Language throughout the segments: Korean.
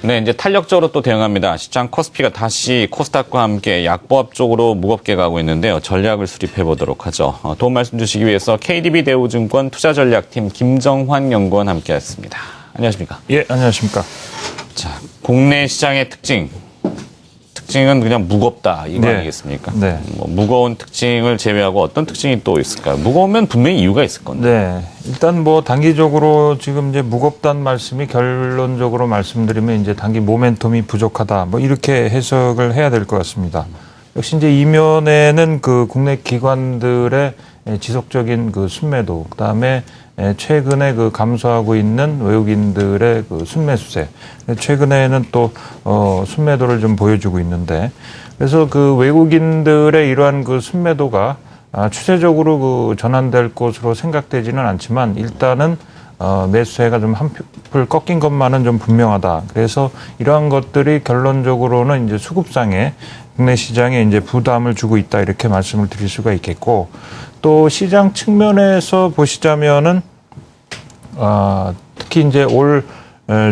네, 이제 탄력적으로 또 대응합니다. 시장 코스피가 다시 코스닥과 함께 약보합 쪽으로 무겁게 가고 있는데요. 전략을 수립해 보도록 하죠. 도움 말씀 주시기 위해서 KDB 대우증권 투자전략팀 김정환 연구원 함께했습니다. 안녕하십니까? 예, 안녕하십니까? 자, 국내 시장의 특징은 그냥 무겁다 이거 네. 아니겠습니까? 네. 뭐 무거운 특징을 제외하고 어떤 특징이 또 있을까요? 무거우면 분명히 이유가 있을 건데. 네. 일단 뭐 단기적으로 지금 이제 무겁다는 말씀이 결론적으로 말씀드리면 이제 단기 모멘텀이 부족하다. 뭐 이렇게 해석을 해야 될 것 같습니다. 역시 이제 이면에는 그 국내 기관들의 지속적인 그 순매도, 그다음에 최근에 그 감소하고 있는 외국인들의 그 순매수세, 최근에는 또 순매도를 좀 보여주고 있는데, 그래서 그 외국인들의 이러한 그 순매도가 추세적으로 그 전환될 것으로 생각되지는 않지만 일단은 매수세가 좀 한풀 꺾인 것만은 좀 분명하다. 그래서 이러한 것들이 결론적으로는 이제 수급상에 국내 시장에 이제 부담을 주고 있다 이렇게 말씀을 드릴 수가 있겠고, 또 시장 측면에서 보시자면은 특히 이제 올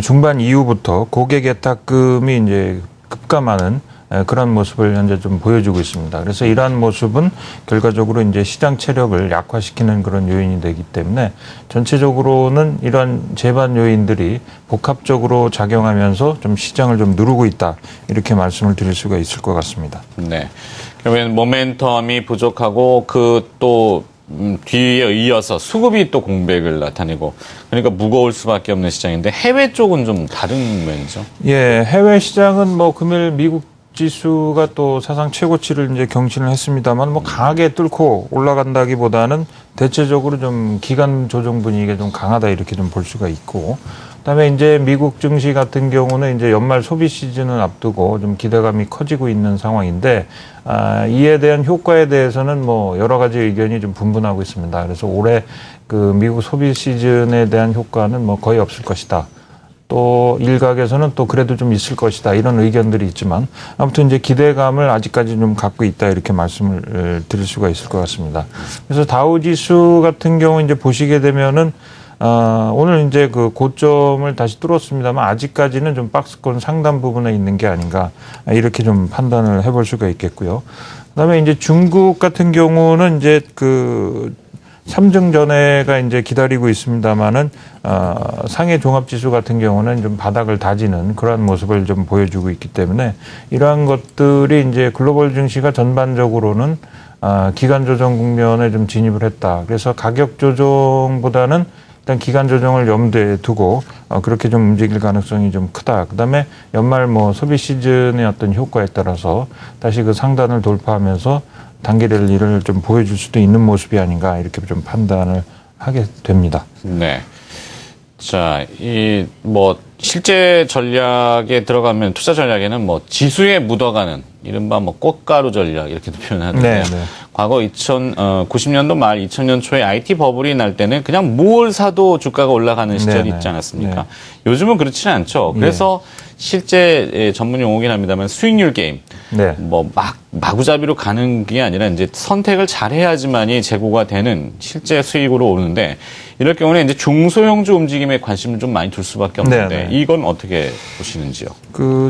중반 이후부터 고객 예탁금이 이제 급감하는 그런 모습을 현재 좀 보여주고 있습니다. 그래서 이러한 모습은 결과적으로 이제 시장 체력을 약화시키는 그런 요인이 되기 때문에 전체적으로는 이러한 제반 요인들이 복합적으로 작용하면서 좀 시장을 좀 누르고 있다. 이렇게 말씀을 드릴 수가 있을 것 같습니다. 네. 그러면 모멘텀이 부족하고 그 또 뒤에 이어서 수급이 또 공백을 나타내고 그러니까 무거울 수밖에 없는 시장인데 해외 쪽은 좀 다른 면이죠. 예, 해외 시장은 뭐 금일 미국 지수가 또 사상 최고치를 이제 경신을 했습니다만 뭐 강하게 뚫고 올라간다기보다는 대체적으로 좀 기간 조정 분위기가 좀 강하다 이렇게 좀 볼 수가 있고, 그다음에 이제 미국 증시 같은 경우는 이제 연말 소비 시즌을 앞두고 좀 기대감이 커지고 있는 상황인데 이에 대한 효과에 대해서는 뭐 여러 가지 의견이 좀 분분하고 있습니다. 그래서 올해 그 미국 소비 시즌에 대한 효과는 뭐 거의 없을 것이다. 또 일각에서는 또 그래도 좀 있을 것이다 이런 의견들이 있지만 아무튼 이제 기대감을 아직까지 좀 갖고 있다 이렇게 말씀을 드릴 수가 있을 것 같습니다. 그래서 다우지수 같은 경우 이제 보시게 되면은 오늘 이제 그 고점을 다시 뚫었습니다만 아직까지는 좀 박스권 상단 부분에 있는 게 아닌가 이렇게 좀 판단을 해볼 수가 있겠고요. 그다음에 이제 중국 같은 경우는 이제 그 삼중 전해가 이제 기다리고 있습니다만은 상해 종합지수 같은 경우는 좀 바닥을 다지는 그러한 모습을 좀 보여주고 있기 때문에 이러한 것들이 이제 글로벌 증시가 전반적으로는 기간 조정 국면에 좀 진입을 했다. 그래서 가격 조정보다는 일단 기간 조정을 염두에 두고 그렇게 좀 움직일 가능성이 좀 크다. 그다음에 연말 뭐 소비 시즌의 어떤 효과에 따라서 다시 그 상단을 돌파하면서 단기 랠리를 좀 보여줄 수도 있는 모습이 아닌가 이렇게 좀 판단을 하게 됩니다. 네. 자, 이 뭐 실제 전략에 들어가면 투자 전략에는 뭐 지수에 묻어가는 이른바 뭐 꽃가루 전략 이렇게도 표현하는데 과거 90년도 말 2000년 초에 IT 버블이 날 때는 그냥 뭘 사도 주가가 올라가는 시절이 있지 않았습니까? 요즘은 그렇지는 않죠. 그래서 실제 전문 용어긴 합니다만 수익률 게임. 뭐 마구잡이로 가는 게 아니라 이제 선택을 잘 해야지만이 재고가 되는 실제 수익으로 오르는데 이럴 경우는 이제 중소형주 움직임에 관심을 좀 많이 둘 수밖에 없는데 이건 어떻게 보시는지요?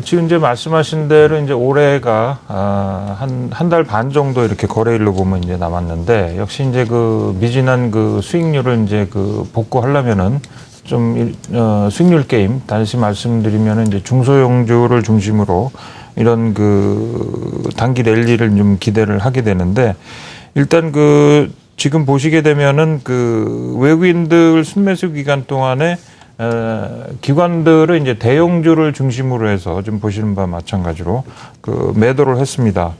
지금 이제 말씀하신 대로 이제 올해가 한 달 반 정도 이렇게 거래일로 보면 이제 남았는데 역시 이제 그 미진한 그 수익률을 이제 그 복구하려면은 좀 수익률 게임 다시 말씀드리면은 이제 중소형주를 중심으로 이런 그 단기 랠리를 좀 기대를 하게 되는데 일단 그 지금 보시게 되면은 그 외국인들 순매수 기간 동안에 기관들은 이제 대형주를 중심으로 해서 지금 보시는 바와 마찬가지로 그 매도를 했습니다.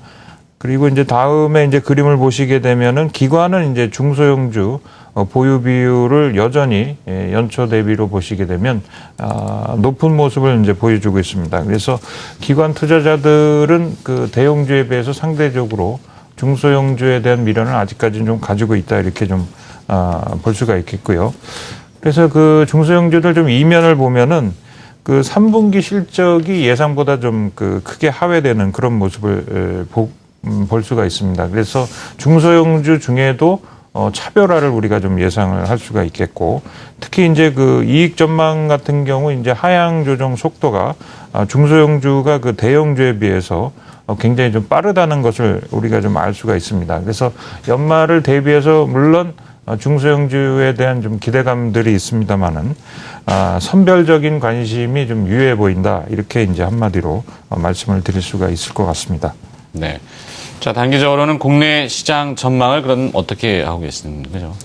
그리고 이제 다음에 이제 그림을 보시게 되면은 기관은 이제 중소형주 보유 비율을 여전히 연초 대비로 보시게 되면 높은 모습을 이제 보여주고 있습니다. 그래서 기관 투자자들은 그 대형주에 비해서 상대적으로 중소형주에 대한 미련을 아직까지는 좀 가지고 있다 이렇게 좀 볼 수가 있겠고요. 그래서 그 중소형주들 좀 이면을 보면은 그 3분기 실적이 예상보다 좀 그 크게 하회되는 그런 모습을 볼 수가 있습니다. 그래서 중소형주 중에도 차별화를 우리가 좀 예상을 할 수가 있겠고, 특히 이제 그 이익 전망 같은 경우 이제 하향 조정 속도가 중소형주가 그 대형주에 비해서 굉장히 좀 빠르다는 것을 우리가 좀 알 수가 있습니다. 그래서 연말을 대비해서 물론 중소형주에 대한 좀 기대감들이 있습니다만은 선별적인 관심이 좀 유효해 보인다, 이렇게 이제 한마디로 말씀을 드릴 수가 있을 것 같습니다. 네. 자, 단기적으로는 국내 시장 전망을 그럼 어떻게 하고 계시는 거죠?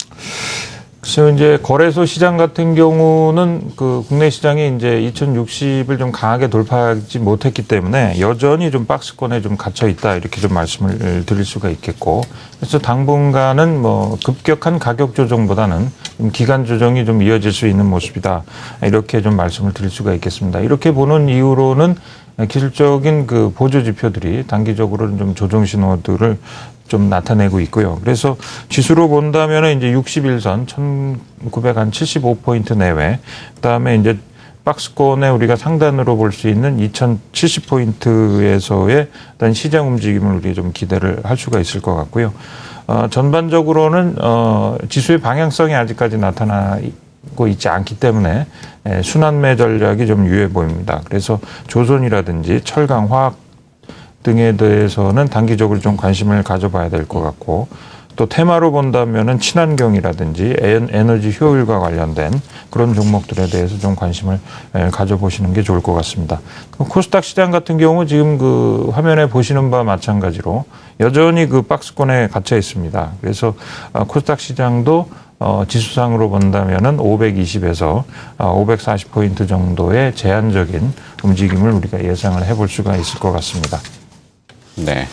그래서 이제 거래소 시장 같은 경우는 그 국내 시장이 이제 2060을 좀 강하게 돌파하지 못했기 때문에 여전히 좀 박스권에 좀 갇혀 있다, 이렇게 좀 말씀을 드릴 수가 있겠고, 그래서 당분간은 뭐 급격한 가격 조정보다는 좀 기간 조정이 좀 이어질 수 있는 모습이다, 이렇게 좀 말씀을 드릴 수가 있겠습니다. 이렇게 보는 이유로는 기술적인 그 보조 지표들이 단기적으로는 좀 조정 신호들을 좀 나타내고 있고요. 그래서 지수로 본다면 이제 61선 1975포인트 내외, 그다음에 이제 박스권에 우리가 상단으로 볼 수 있는 2070포인트에서의 어떤 시장 움직임을 우리 좀 기대를 할 수가 있을 것 같고요. 전반적으로는 지수의 방향성이 아직까지 나타나고 있지 않기 때문에 순환매 전략이 좀 유효해 보입니다. 그래서 조선이라든지 철강, 화학 등에 대해서는 단기적으로 좀 관심을 가져봐야 될 것 같고, 또 테마로 본다면은 친환경이라든지 에너지 효율과 관련된 그런 종목들에 대해서 좀 관심을 가져보시는 게 좋을 것 같습니다. 코스닥 시장 같은 경우 지금 그 화면에 보시는 바와 마찬가지로 여전히 그 박스권에 갇혀 있습니다. 그래서 코스닥 시장도 지수상으로 본다면은 520에서 540포인트 정도의 제한적인 움직임을 우리가 예상을 해볼 수가 있을 것 같습니다. 네.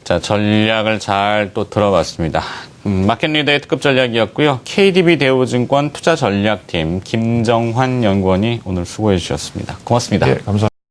자, 전략을 잘 또 들어봤습니다. 마켓 리더의 특급 전략이었고요. KDB 대우증권 투자전략팀 김정환 연구원이 오늘 수고해 주셨습니다. 고맙습니다. 네, 감사합니다.